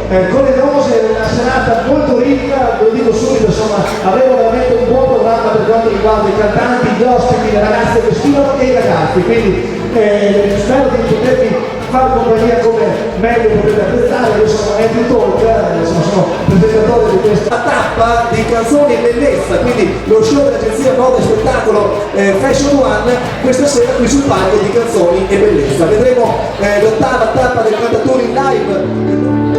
con le rose, una serata molto ricca, ve lo dico subito, insomma, avremo veramente un buon programma per quanto riguarda i cantanti, gli ospiti, le ragazze che sfilano e i ragazzi, quindi spero di potervi fare compagnia come meglio potete apprezzare. Io sono Andrew Talk, sono presentatore di questa tappa di canzoni e bellezza, quindi lo show dell'agenzia Moda e Spettacolo Fashion One questa sera qui sul palco di canzoni e bellezza. Vedremo l'ottava tappa dei cantatori live.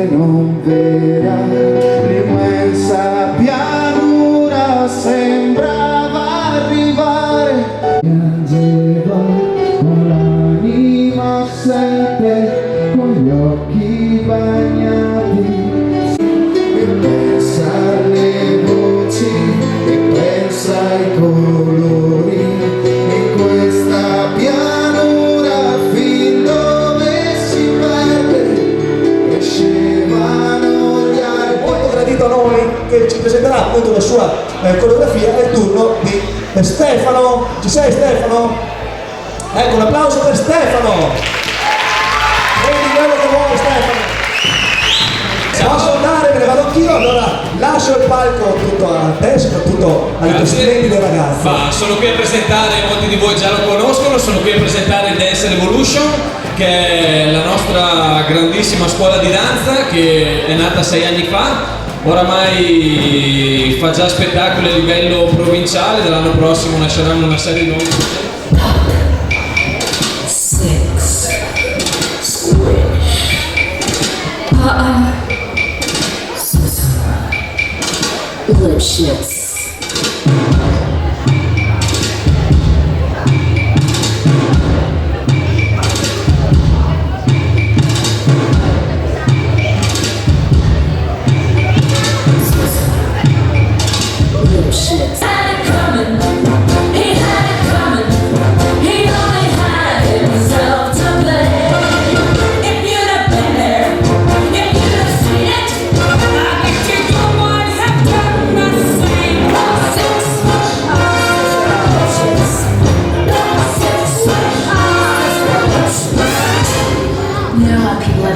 Non vera, l'immensa pianura sembrava arrivare, piangeva con l'anima assente, con gli occhi bagnati, e pensa alle voci, e pensa ai colori, e questa pianura fin dove si perde, scemano gli alberi. Molto gradito a noi, che ci presenterà appunto la sua coreografia, è il turno di Stefano. Ci sei Stefano? Ecco, un applauso per Stefano! Vedi quello che vuole Stefano! Posso andare, me ne vado anch'io, allora lascio il palco tutto a te, soprattutto alle tue splendide ragazze. Ma sono qui a presentare, molti di voi già lo conoscono, sono qui a presentare il Dance Revolution, che è la nostra grandissima scuola di danza che è nata 6 anni fa. Oramai fa già spettacoli a livello provinciale, dall'anno prossimo nasceranno una serie di nuovi. 6 Lipschitz.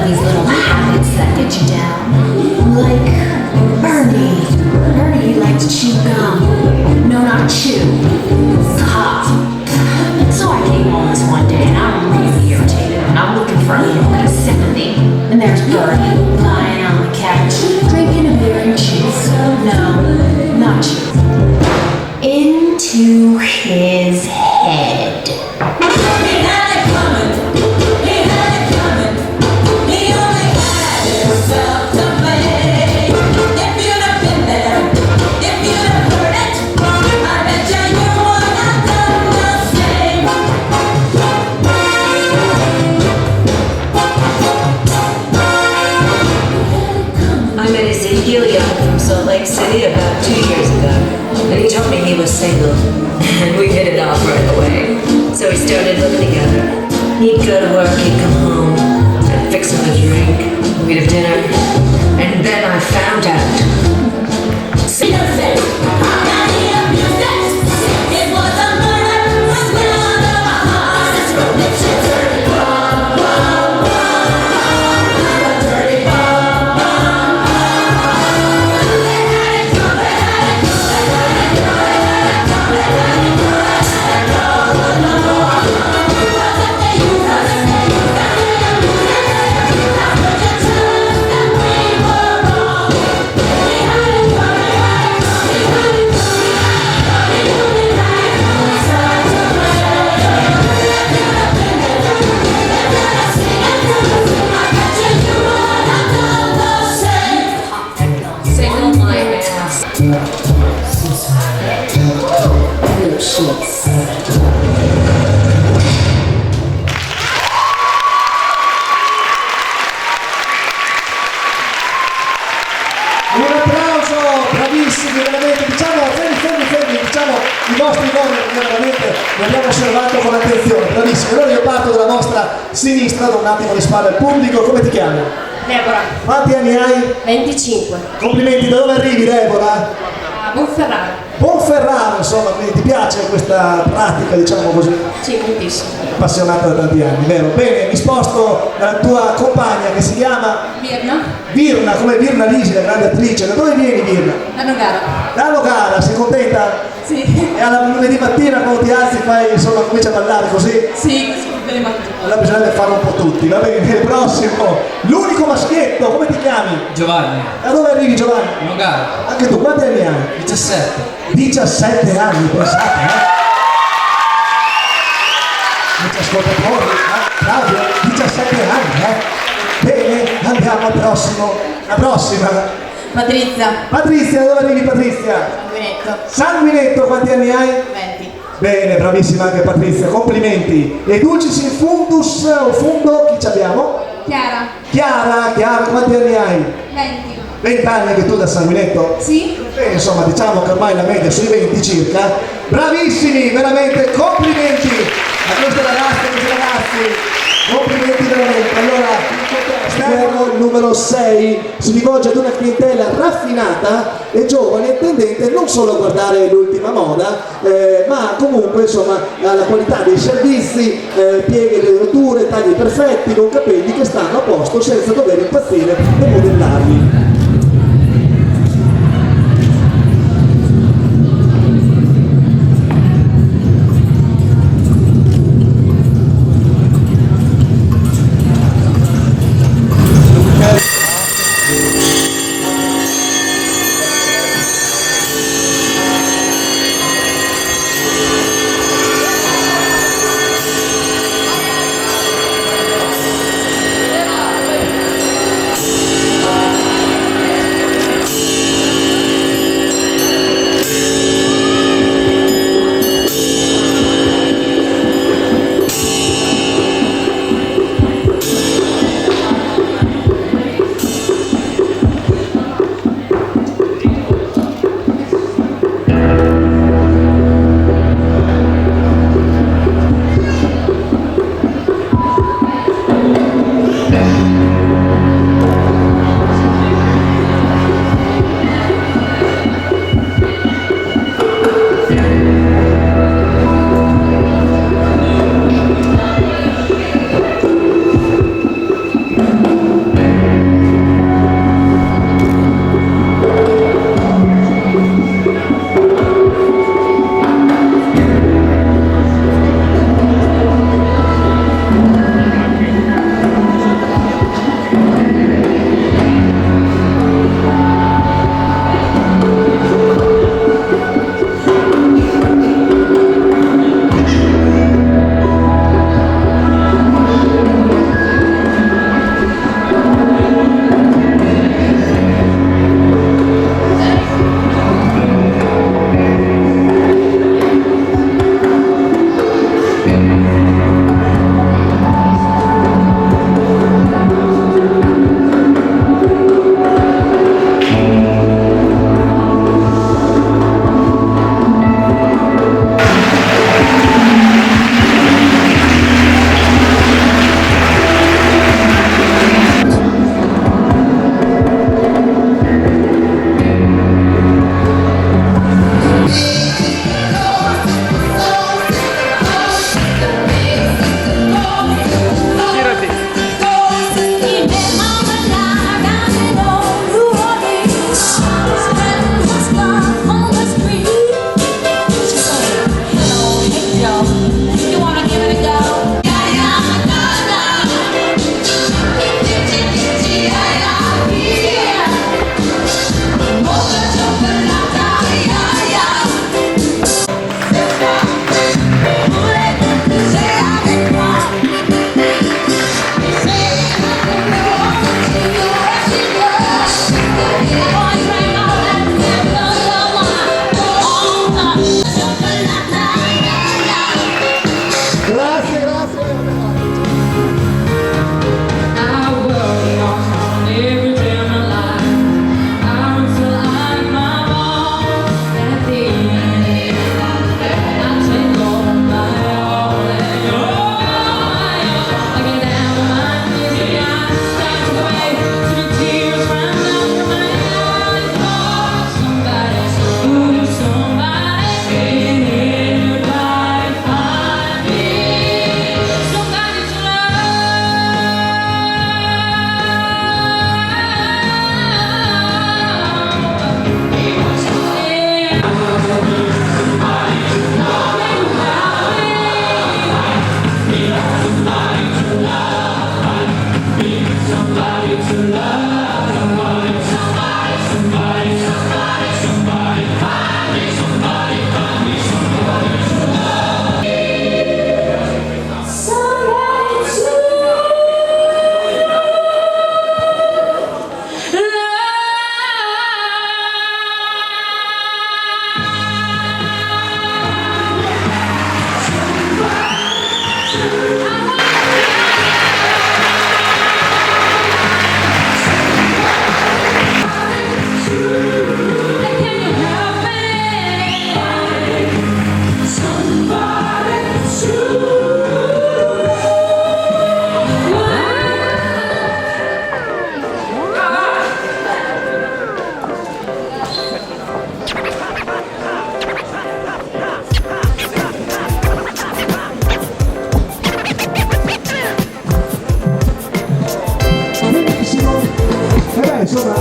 These little habits that get you down, like Bernie, he liked to chew gum. No, not chew, cough. So I came home this one day and I'm really irritated and I'm looking for a little bit of sympathy. And there's Bernie lying on the couch, drinking a beer and cheese. No, not chew. Into his head. From Salt Lake City about 2 years ago, and he told me he was single, and we hit it off right away. So we started living together. He'd go to work, he'd come home, I'd fix him a drink, we'd have dinner, and then I found out. Un applauso, bravissimi, veramente, diciamo, fermi, diciamo i vostri nomi, perché veramente li abbiamo osservato con attenzione, bravissimi. Allora io parto dalla vostra sinistra, do un attimo le spalle al pubblico, come ti chiami? Deborah, Quanti anni hai? 25, Complimenti, da dove arrivi Deborah? a Monferrato. Ponferraro, insomma, quindi ti piace questa pratica, diciamo così, Sì, moltissimo. appassionata da tanti anni, vero? Bene, mi sposto dalla tua compagna che si chiama Virna, Virna, come Virna Lisi, la grande attrice. Da dove vieni Virna? da Nogara. Da Nogara, sei contenta? Sì, E alla lunedì mattina quando ti alzi fai, insomma, cominci a ballare così? sì, così tutte le mattine. Allora bisogna farlo un po' tutti, va bene? Il prossimo, l'unico maschietto, come ti chiami? Giovanni, Da dove arrivi Giovanni? Nogara, Anche tu, quanti anni hai? 17. 17 anni, pensate, Amici ascoltatori, Claudio, 17 anni, Bene, andiamo al prossimo. La prossima. Patrizia, Patrizia, da dove arrivi Patrizia? Sanguinetto, Sanguinetto, quanti anni hai? 20. Bene, bravissima anche Patrizia, complimenti. E dulcis in fundus o fundo, chi ci abbiamo? Chiara, Chiara, quanti anni hai? 20. 20 anni anche tu da Sanguinetto? Sì, Bene, insomma, diciamo che ormai la media è sui 20 circa. Bravissimi, veramente, complimenti a queste ragazze, a questi ragazzi. Complimenti veramente. Allora, esterno numero 6 si rivolge ad una clientela raffinata e giovane e tendente non solo a guardare l'ultima moda, ma comunque insomma alla qualità dei servizi, pieghe delle rotture, tagli perfetti, con capelli che stanno a posto senza dover impazzire e modellarli.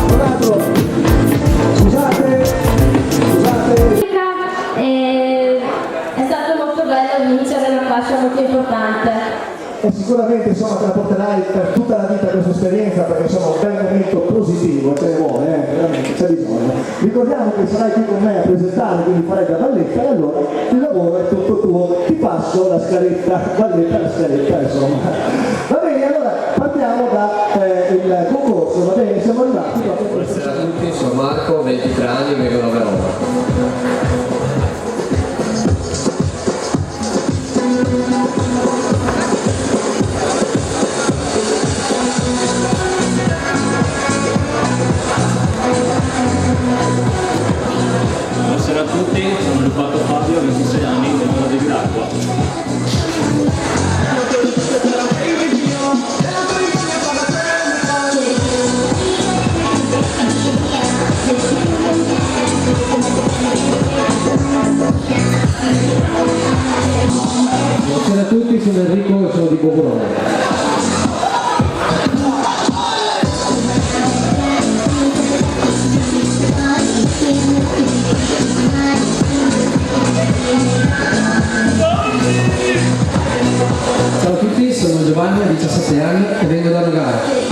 Donato, scusate. È stato molto bello vincere una fascia molto importante. E sicuramente insomma te la porterai per tutta la vita questa esperienza, perché insomma un bel momento positivo, te ne vuole, veramente c'è bisogno. Ricordiamo che sarai qui con me a presentare, quindi farai da valletta, e allora il lavoro è tutto tuo. Ti passo la scaletta, valletta la scaletta, insomma. Va bene, allora partiamo dal concorso, va bene, siamo arrivati. Buonasera a tutti, sono Marco, 23 anni, vengo da Verona. Buonasera a tutti, sono Lupato Fabio, 26 anni, vengo di Gracqua. Buonasera a tutti, sono Enrico e sono di Boborone. Ciao a tutti, sono Giovanni, ho 17 anni e vengo da Nogara.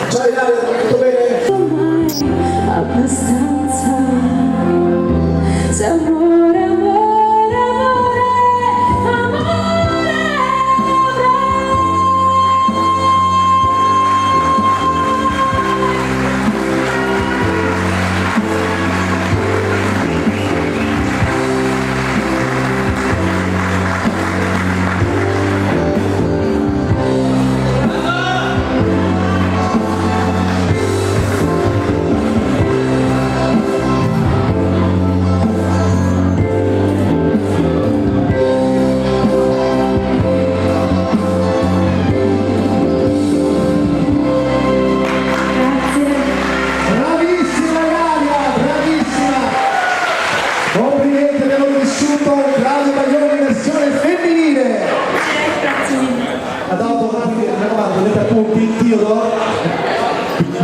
Ciao Ilaria, tutto bene? Abbastanza. Se amore, amore, amore, amore Bravissima Ilaria, bravissima! Complimenti, abbiamo vissuto Claudio Baglioni in versione femminile! Adolfo, mi raccomando, dite appunti, Teodoro.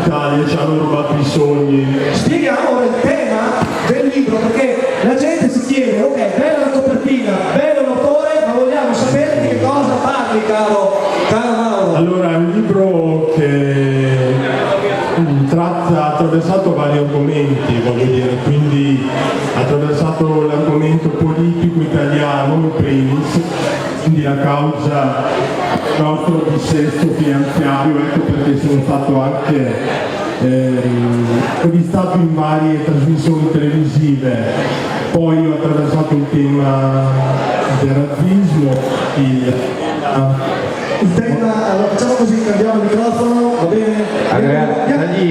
Italia ci hanno rubato i sogni. Spieghiamo ora il tema del libro, perché la gente si chiede, ok, bella la copertina, bello l'autore, ma vogliamo sapere di che cosa parli, caro Mauro. Allora, è un libro che ha attraversato vari argomenti, voglio dire, quindi ha attraversato l'argomento politico italiano in primis, quindi la causa del nostro dissesto finanziario, ecco perché sono stato anche intervistato in varie trasmissioni televisive. Poi ho attraversato il tema del razzismo, Il tema, allora facciamo così, cambiamo il microfono, va bene?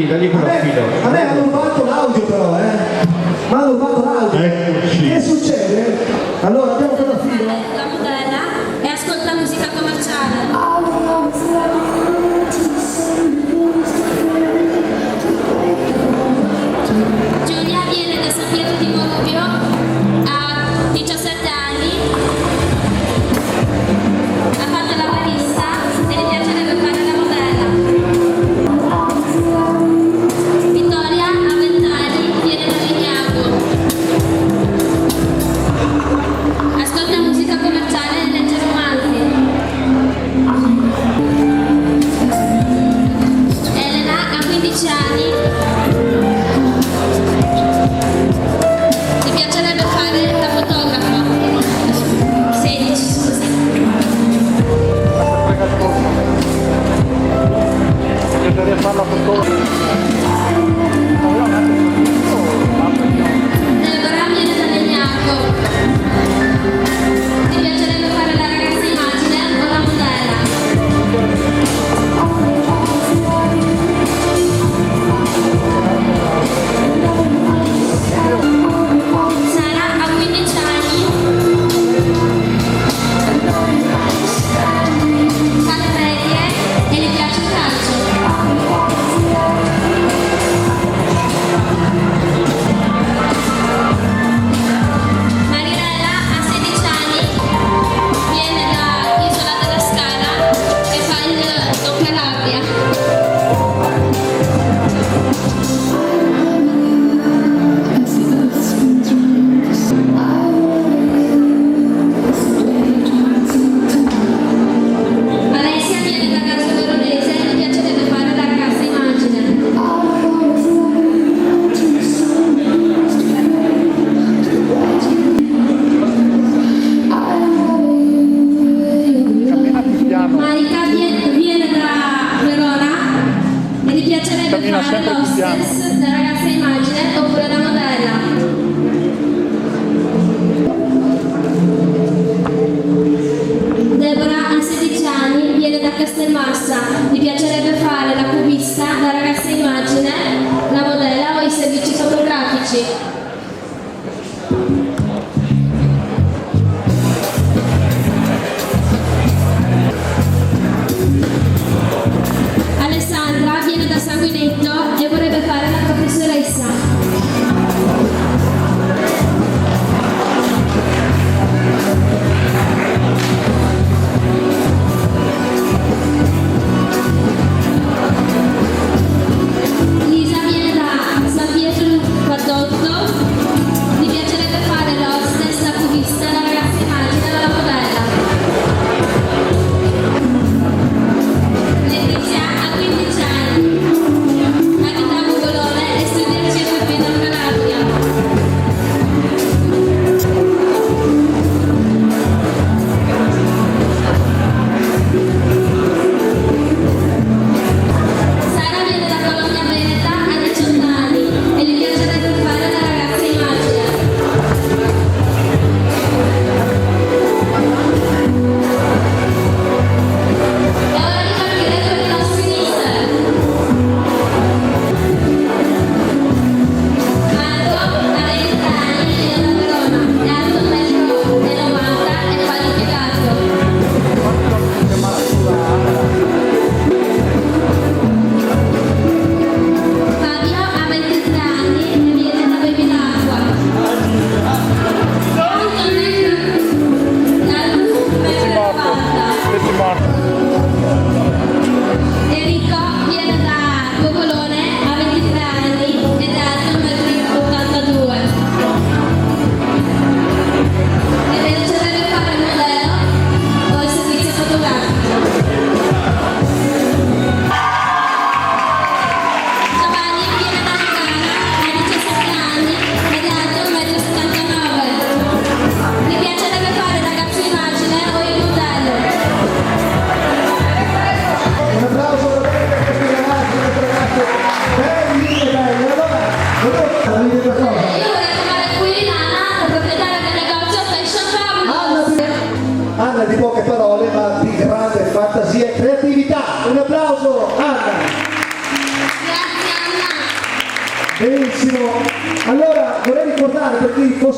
Dagli quello filo. A me hanno rubato l'audio però, Mi hanno rubato l'audio. Eccoci. Che succede? Allora abbiamo quello filo.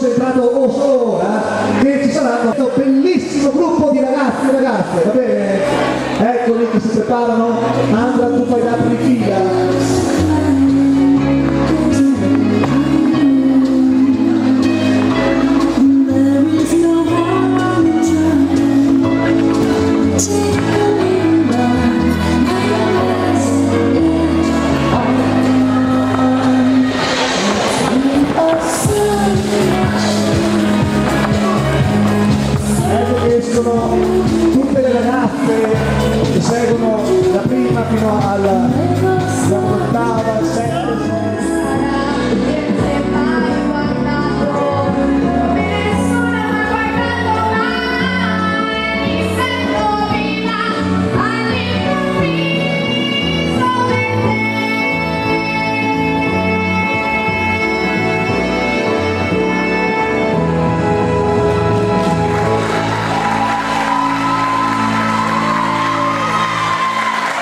concentrato solo ora che ci sarà questo bellissimo gruppo di ragazzi e ragazze, va bene? Eccoli che si preparano. Andra, tu fai da fila. Ecco che escono tutte le ragazze che seguono da prima fino all'ottava, al settimo.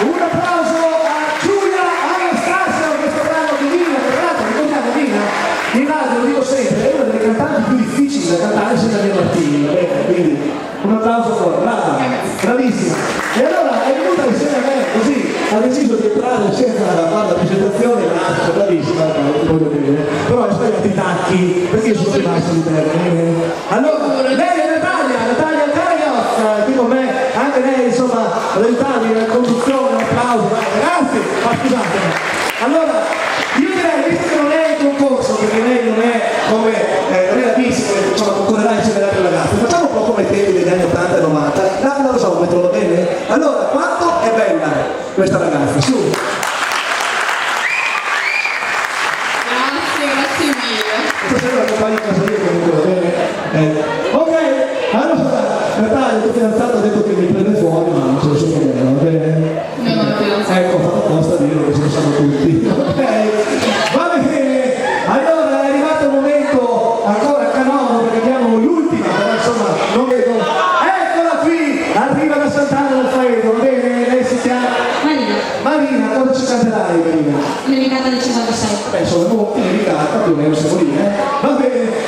Un applauso a Giulia Anastasia per questo brano di Nina, che tra l'altro ricordiamo Nina, in radio, lo dico sempre, è una delle cantanti più difficili da cantare insieme a Dio Martini, va bene? Quindi un applauso a loro, brava, bravissima. E allora è venuta insieme a me, così, ha deciso di entrare senza fare la presentazione, è bravissima, voglio bene, però hai sbagliato i tacchi, perché io sono rimasto di te, allora, lei è Natalia Carios, qui con me, anche lei insomma, ad aiutarmi nella conduzione, un applauso, ragazzi, ma scusatemi. Allora, io direi, visto che non è un concorso, perché lei non è come, non è la Miss, che insomma concorrerà insieme ad altri ragazzi, facciamo un po' come i tempi degli anni 80 e 90, non lo so come trovo bene? Allora, quanto è bella questa ragazza, su! Grazie mille. Questa è la compagna di casa io comunque, va bene? Ok, allora, Natalia, tuo fidanzato ha detto che mi prende fuori, ma non c'è nessun problema, va bene? Non ho fidanzato. Ecco, ho fatto apposta a dirlo che ce lo sanno tutti. Ok, va bene. Allora è arrivato il momento ancora canono perché abbiamo l'ultima, però insomma non vedo. Eccola qui, arriva da Sant'Anna del Faedo, va bene? Lei si chiama? Marina, cosa ci canterai Marina? Nevicata del 56. Beh, sono molti nevicata, più o meno siamo lì, Va bene.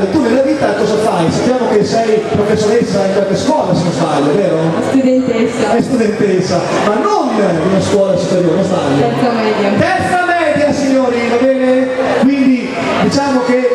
Arianna, tu nella vita cosa fai? Sappiamo che sei professoressa in qualche scuola, se non sbaglio, vero? Studentessa. È studentessa, ma non in una scuola superiore, non sbaglio. Terza media. Terza media, signori, va bene? Quindi diciamo che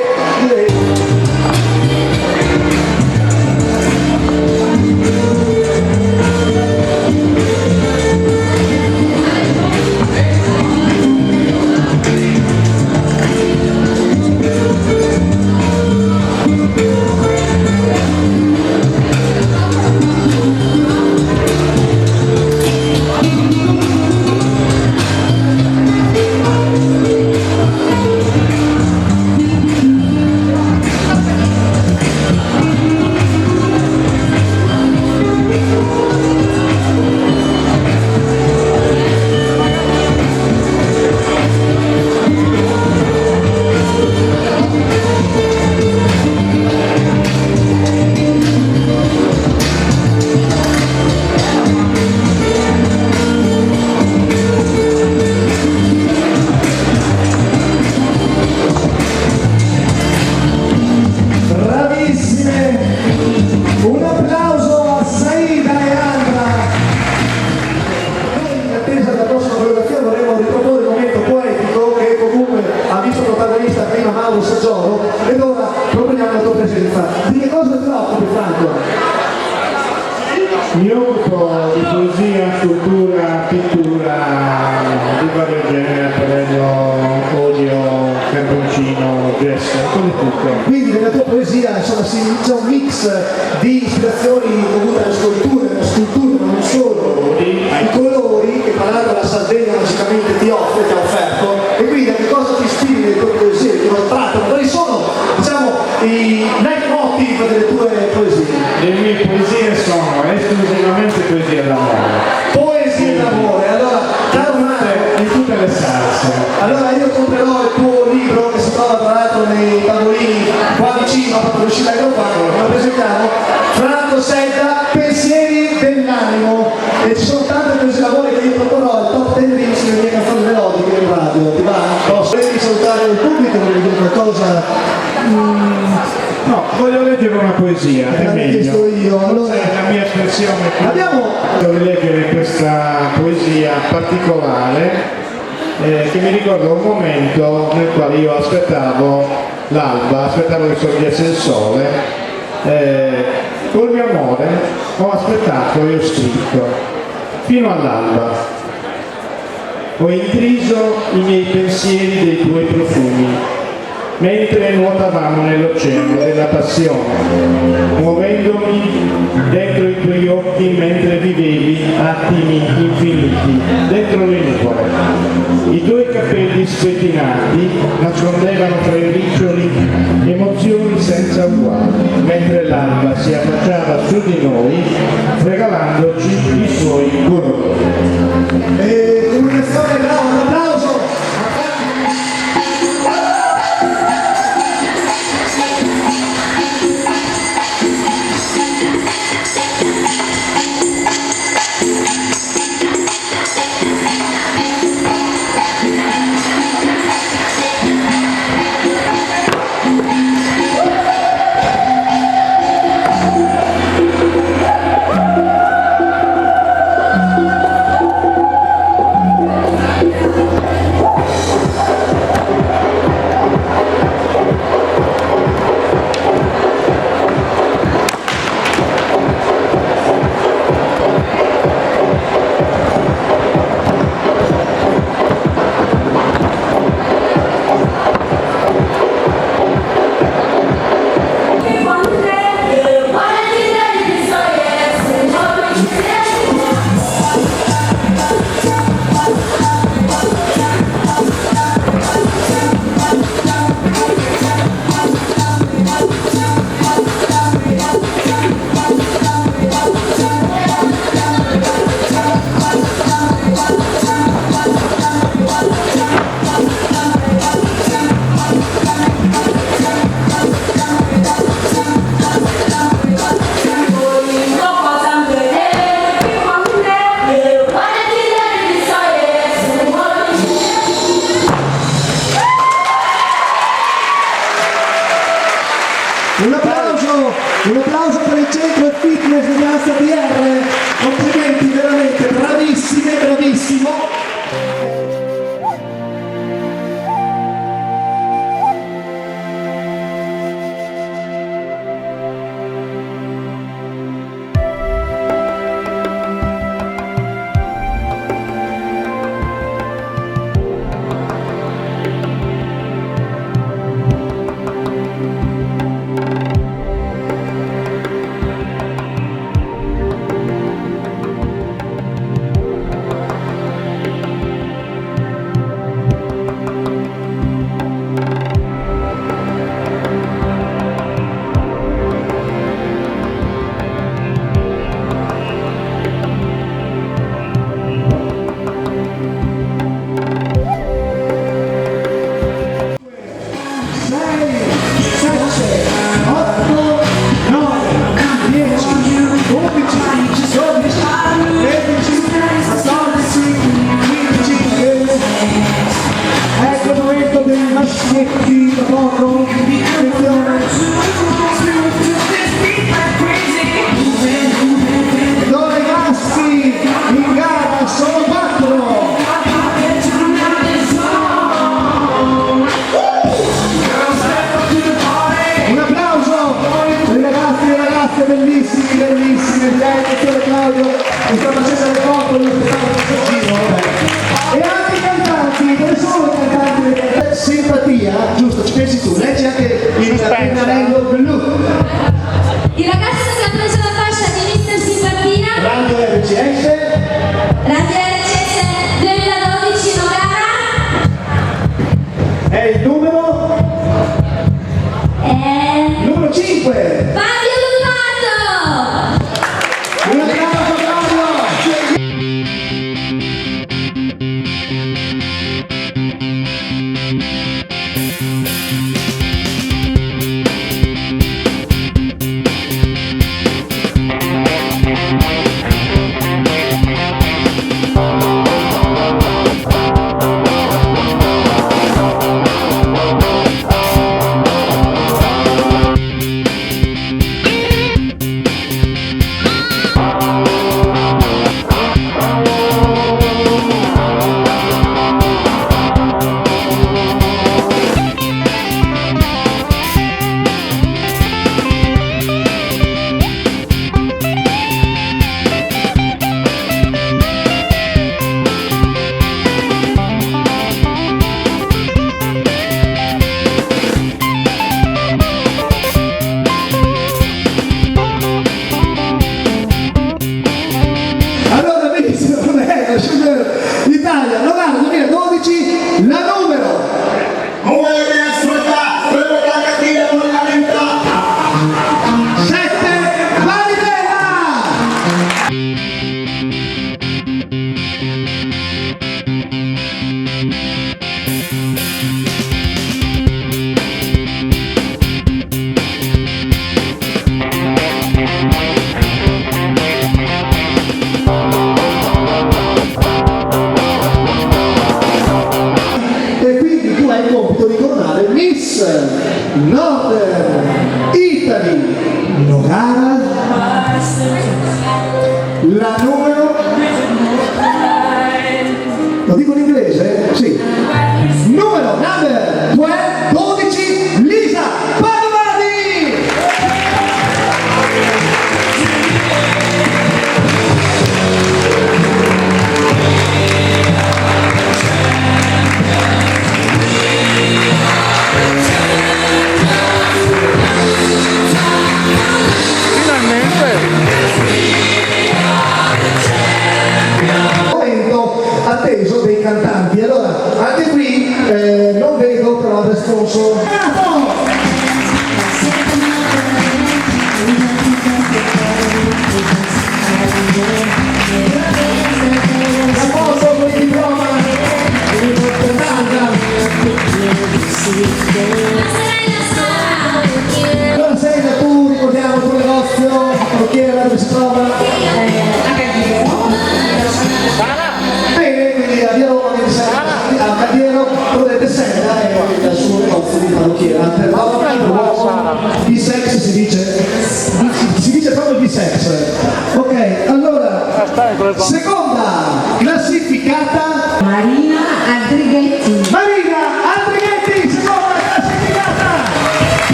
un applauso a Saida e Andra. Noi in attesa della prossima coreografia vorremmo riproporre il momento poetico che comunque ha visto protagonista prima Mauro Saggiolo ed ora proponiamo la tua presenza. Di che cosa ti occupi, Franco? Mi occupo di poesia, scultura, pittura di vario genere, apparello, olio, carboncino, gesso, un po' di tutto. Quindi nella tua poesia insomma c'è un mix di ispirazioni dovute alle sculture, ma non solo, i colori che tra l'altro la Sardegna magicamente ti offre, ti ha offerto, e quindi a che cosa ti ispiri nelle tue poesie, che lo trattano, quali sono diciamo i leitmotiv delle tue poesie? Le mie poesie sono esclusivamente poesie d'amore. Poesie d'amore, allora caro Franco, In tutte le salse. allora io comprerò il tuo libro che si trova tra l'altro nei tavolini qua vicino a proprio uscire dal lo presentiamo, Franco Sedda, Pensieri dell'animo, e ci sono tante poesie d'amore che io proporrò al top 10 remix delle mie canzoni melodiche in radio, ti va? Volevi salutare il pubblico, volevi dire qualcosa? No, voglio leggere una poesia, è l'ho chiesto meglio. io, allora È la mia espressione. abbiamo Voglio leggere questa poesia particolare che mi ricorda un momento nel quale io aspettavo l'alba, aspettavo che sorgesse il sole. Col mio amore ho aspettato e ho scritto fino all'alba. Ho intriso i miei pensieri dei tuoi profumi, mentre nuotavamo nell'oceano della passione, muovendomi dentro i tuoi occhi mentre vivevi attimi infiniti, dentro le nuvole. I tuoi capelli spettinati nascondevano tra i riccioli emozioni senza uguali, mentre l'alba si affacciava su di noi, regalandoci i suoi colori. comunicazione, bravo, un applauso! bravissime, bravissimo. Ecco il momento dei maschietti da poco. Dove maschi in gara sono 4. Un applauso per i ragazzi e le ragazze bellissimi, bellissimi. Lei, dottore Claudio, mi sta facendo le foto, io aspettavo il giro. E anche i cantanti, dove sono i cantanti? Simpatia, giusto, ci pensi tu, leggi anche il pennarello blu. Il ragazzo si è preso la fascia di Mister Simpatia. Radio RCS. Radio RCS 2012 Nogara. È il numero? Numero 5. Fabio Lupato. Un applauso Fabio. Italia, Nogara 2012, la numero. Muove ascolta, quello che la cattiva non la venta. 7, Validella. Miss Northern Italy Nogara, la numero, lo dico in inglese? Sì, numero number 12, Lisa Padovani. Atteso dei cantanti, allora anche qui non vedo però il sponsor. La foto con il diploma allora sei da tu, ricordiamo il tuo negozio, parrucchiera dove si trova? Bene, quindi a Via Roma a Cadiero potete Senda e dal suo negozio di parrucchiera. Per l'uomo bisex si dice proprio bisex. Ok, allora seconda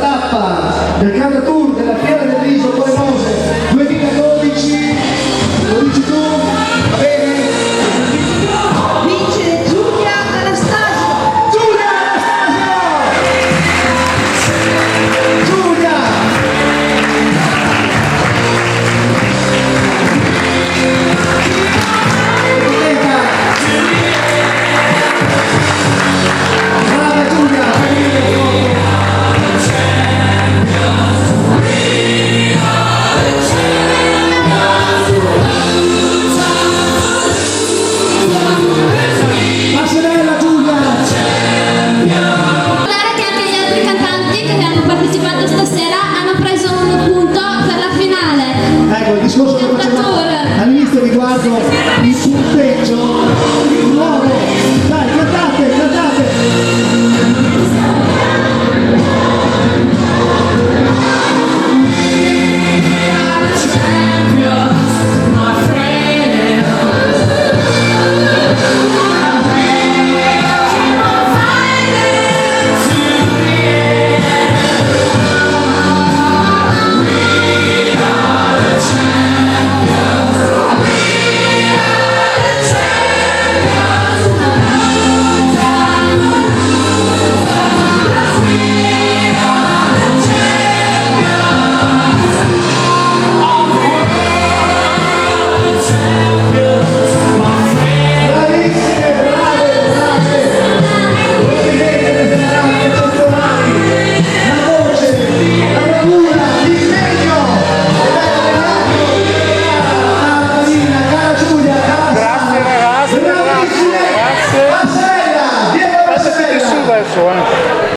tappa